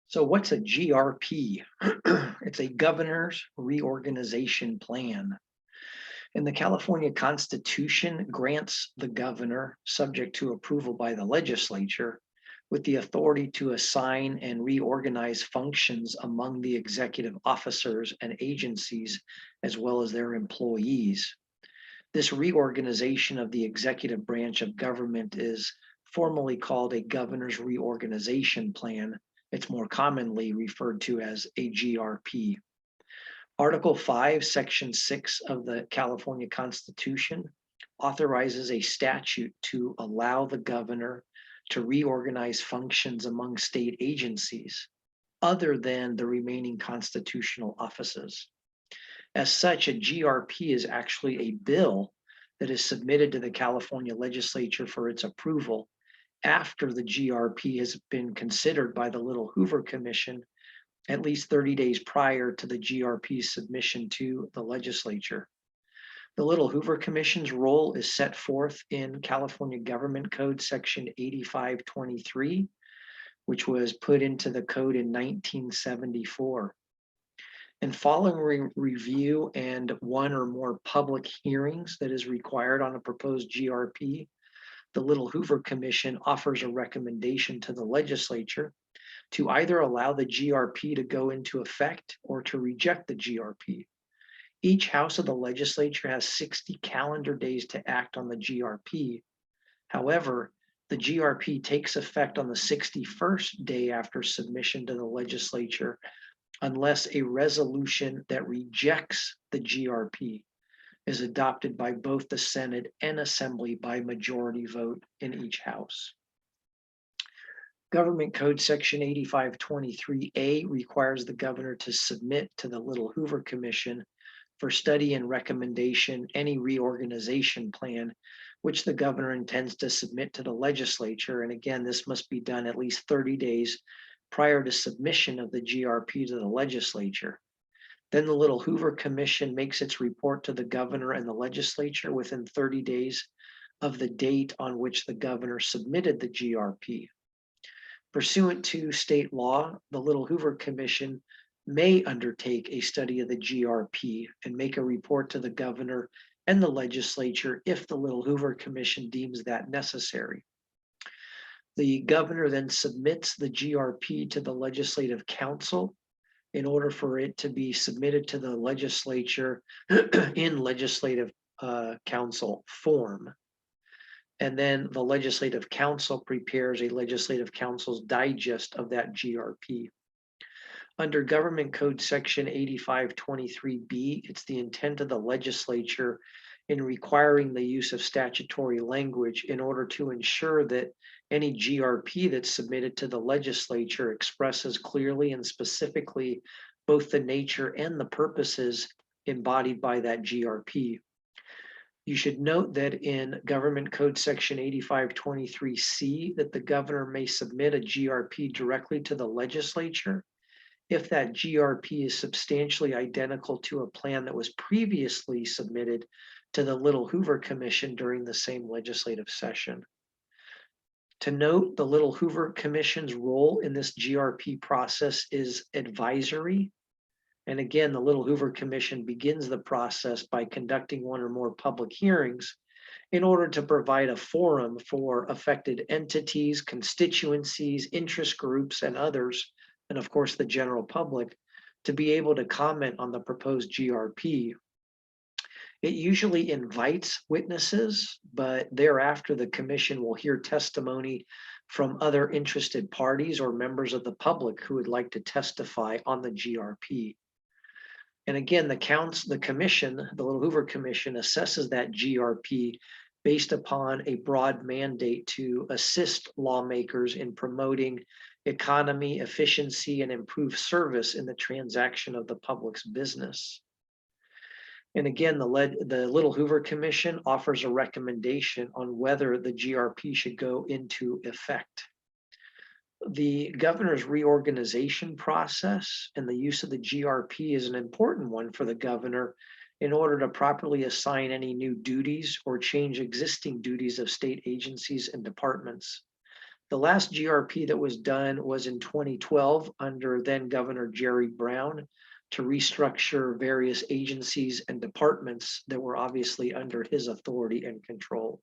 So what's a GRP? It's a governor's reorganization plan. And the California Constitution grants the governor, subject to approval by the legislature, with the authority to assign and reorganize functions among the executive officers and agencies, as well as their employees. This reorganization of the executive branch of government is formally called a governor's reorganization plan. It's more commonly referred to as a GRP. Article 5, Section 6 of the California Constitution authorizes a statute to allow the governor to reorganize functions among state agencies other than the remaining constitutional offices. As such, a GRP is actually a bill that is submitted to the California legislature for its approval after the GRP has been considered by the Little Hoover Commission at least 30 days prior to the GRP's submission to the legislature. The Little Hoover Commission's role is set forth in California Government Code Section 8523, which was put into the code in 1974. And following review and one or more public hearings that is required on a proposed GRP, the Little Hoover Commission offers a recommendation to the legislature to either allow the GRP to go into effect or to reject the GRP. Each house of the legislature has 60 calendar days to act on the GRP. However, the GRP takes effect on the 61st day after submission to the legislature unless a resolution that rejects the GRP is adopted by both the Senate and Assembly by majority vote in each house. Government Code Section 8523A requires the governor to submit to the Little Hoover Commission for study and recommendation any reorganization plan which the governor intends to submit to the legislature. And again, this must be done at least 30 days prior to submission of the GRP to the legislature. Then the Little Hoover Commission makes its report to the governor and the legislature within 30 days of the date on which the governor submitted the GRP. Pursuant to state law, the Little Hoover Commission may undertake a study of the GRP and make a report to the governor and the legislature if the Little Hoover Commission deems that necessary. The governor then submits the GRP to the Legislative Council in order for it to be submitted to the legislature in Legislative Council form. And then the Legislative Council prepares a Legislative Council's digest of that GRP. Under Government Code Section 8523B, it's the intent of the legislature in requiring the use of statutory language in order to ensure that any GRP that's submitted to the legislature expresses clearly and specifically both the nature and the purposes embodied by that GRP. You should note that in Government Code Section 8523C that the governor may submit a GRP directly to the legislature if that GRP is substantially identical to a plan that was previously submitted to the Little Hoover Commission during the same legislative session. To note, the Little Hoover Commission's role in this GRP process is advisory. And again, the Little Hoover Commission begins the process by conducting one or more public hearings in order to provide a forum for affected entities, constituencies, interest groups, and others, and of course the general public, to be able to comment on the proposed GRP. It usually invites witnesses, but thereafter the commission will hear testimony from other interested parties or members of the public who would like to testify on the GRP. And again, the commission, the Little Hoover Commission, assesses that GRP based upon a broad mandate to assist lawmakers in promoting economy, efficiency, and improved service in the transaction of the public's business. And again, the Little Hoover Commission offers a recommendation on whether the GRP should go into effect. The governor's reorganization process and the use of the GRP is an important one for the governor in order to properly assign any new duties or change existing duties of state agencies and departments. The last GRP that was done was in 2012 under then Governor Jerry Brown to restructure various agencies and departments that were obviously under his authority and control.